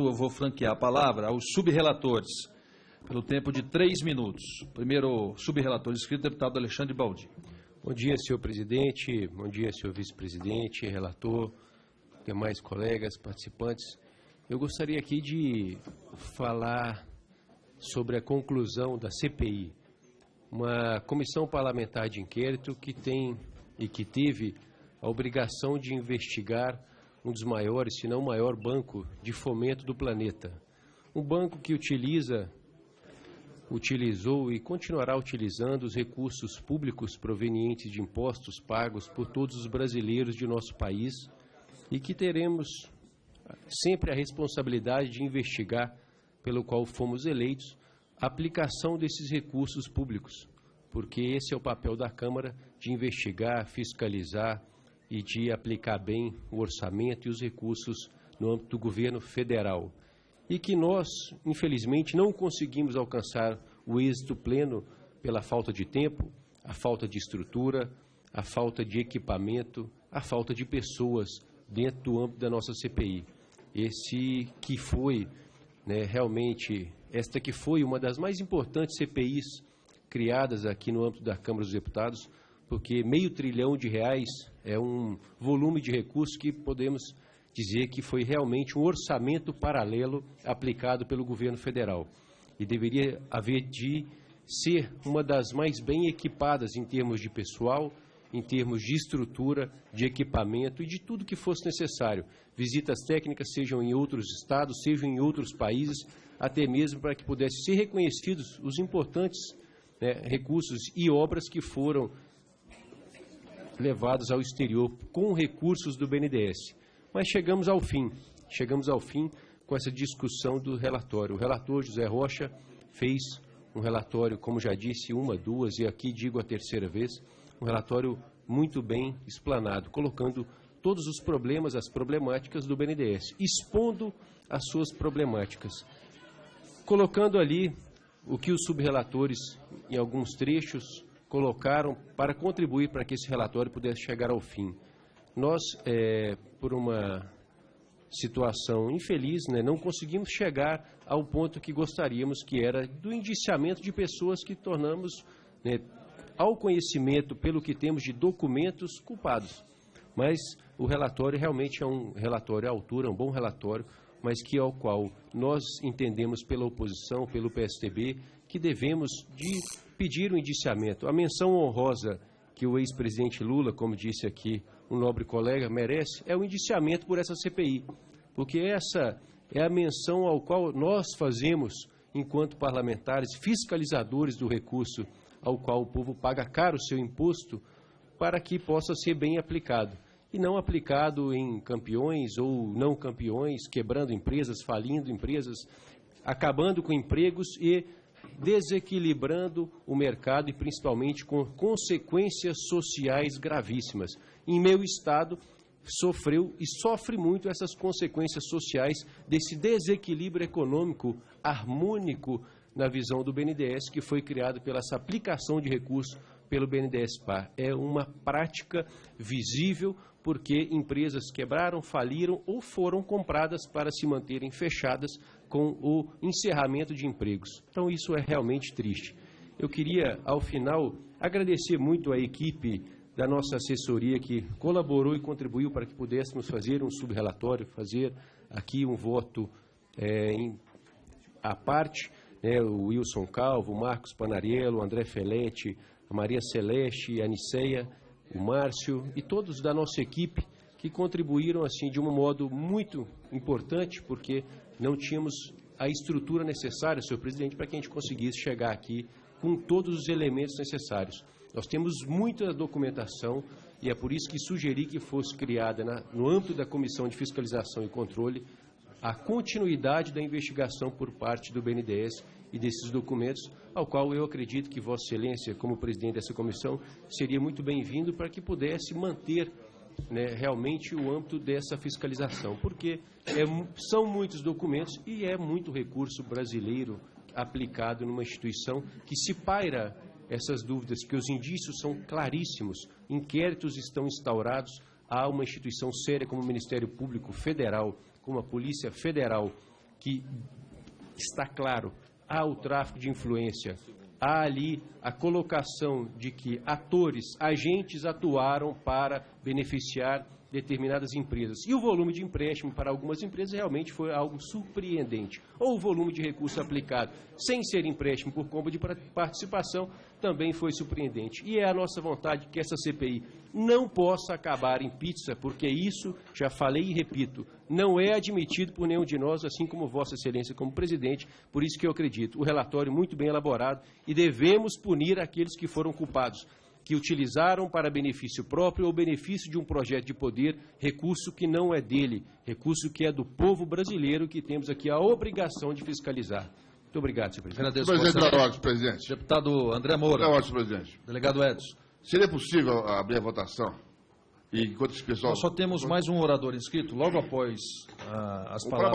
Eu vou franquear a palavra aos subrelatores, pelo tempo de 3 minutos. Primeiro subrelator inscrito, deputado Alexandre Baldi. Bom dia, senhor presidente, bom dia, senhor vice-presidente, relator, demais colegas, participantes. Eu gostaria aqui de falar sobre a conclusão da CPI, uma comissão parlamentar de inquérito que tem e que teve a obrigação de investigar um dos maiores, se não o maior banco de fomento do planeta. Um banco que utilizou e continuará utilizando os recursos públicos provenientes de impostos pagos por todos os brasileiros de nosso país e que teremos sempre a responsabilidade de investigar, pelo qual fomos eleitos, a aplicação desses recursos públicos, porque esse é o papel da Câmara, de investigar, fiscalizar e de aplicar bem o orçamento e os recursos no âmbito do governo federal. E que nós, infelizmente, não conseguimos alcançar o êxito pleno pela falta de tempo, a falta de estrutura, a falta de equipamento, a falta de pessoas dentro do âmbito da nossa CPI. Esta que foi uma das mais importantes CPIs criadas aqui no âmbito da Câmara dos Deputados, porque R$500 bilhão é um volume de recursos que podemos dizer que foi realmente um orçamento paralelo aplicado pelo governo federal. E deveria haver de ser uma das mais bem equipadas em termos de pessoal, em termos de estrutura, de equipamento e de tudo que fosse necessário. Visitas técnicas, sejam em outros estados, sejam em outros países, até mesmo para que pudessem ser reconhecidos os importantes recursos e obras que foram levados ao exterior com recursos do BNDES. Mas chegamos ao fim com essa discussão do relatório. O relator José Rocha fez um relatório, como já disse, uma, duas, e aqui digo a terceira vez, um relatório muito bem explanado, colocando todos os problemas, as problemáticas do BNDES, expondo as suas problemáticas, colocando ali o que os subrelatores, em alguns trechos, colocaram para contribuir para que esse relatório pudesse chegar ao fim. Nós, por uma situação infeliz, não conseguimos chegar ao ponto que gostaríamos, que era do indiciamento de pessoas que tornamos, ao conhecimento, pelo que temos de documentos, culpados. Mas o relatório realmente é um relatório à altura, um bom relatório, mas que ao qual nós entendemos pela oposição, pelo PSDB, que devemos de pedir o indiciamento. A menção honrosa que o ex-presidente Lula, como disse aqui um nobre colega, merece, é o indiciamento por essa CPI, porque essa é a menção ao qual nós fazemos, enquanto parlamentares, fiscalizadores do recurso ao qual o povo paga caro o seu imposto, para que possa ser bem aplicado. E não aplicado em campeões ou não campeões, quebrando empresas, falindo empresas, acabando com empregos e desequilibrando o mercado e principalmente com consequências sociais gravíssimas. Em meu estado, sofreu e sofre muito essas consequências sociais desse desequilíbrio econômico harmônico na visão do BNDES, que foi criado pela essa aplicação de recursos pelo BNDES-PAR. É uma prática visível porque empresas quebraram, faliram ou foram compradas para se manterem fechadas com o encerramento de empregos. Então isso é realmente triste. Eu queria, ao final, agradecer muito a equipe da nossa assessoria que colaborou e contribuiu para que pudéssemos fazer um subrelatório, fazer aqui um voto à parte, o Wilson Calvo, o Marcos Panariello, o André Felete, a Maria Celeste, a Niceia, o Márcio e todos da nossa equipe que contribuíram assim de um modo muito importante, porque não tínhamos a estrutura necessária, senhor presidente, para que a gente conseguisse chegar aqui com todos os elementos necessários. Nós temos muita documentação e é por isso que sugeri que fosse criada, no âmbito da Comissão de Fiscalização e Controle, a continuidade da investigação por parte do BNDES e desses documentos, ao qual eu acredito que Vossa Excelência, como presidente dessa comissão, seria muito bem-vindo para que pudesse manter realmente o âmbito dessa fiscalização, porque são muitos documentos e é muito recurso brasileiro aplicado numa instituição que se paira essas dúvidas, que os indícios são claríssimos, inquéritos estão instaurados, há uma instituição séria como o Ministério Público Federal, como a Polícia Federal, que está claro, há o tráfico de influência, há ali a colocação de que agentes atuaram para beneficiar determinadas empresas. E o volume de empréstimo para algumas empresas realmente foi algo surpreendente. Ou o volume de recurso aplicado sem ser empréstimo por compra de participação também foi surpreendente. E é a nossa vontade que essa CPI não possa acabar em pizza, porque isso, já falei e repito, não é admitido por nenhum de nós, assim como Vossa Excelência como presidente. Por isso que eu acredito, o relatório muito bem elaborado e devemos punir aqueles que foram culpados, que utilizaram para benefício próprio ou benefício de um projeto de poder, recurso que não é dele, recurso que é do povo brasileiro, que temos aqui a obrigação de fiscalizar. Muito obrigado, senhor presidente. Agradeço. Presidente, presidente. Deputado André Moura. Presidente. Delegado Edson. Seria possível abrir a votação? E enquanto esse pessoal... Nós só temos mais um orador inscrito, logo após as palavras.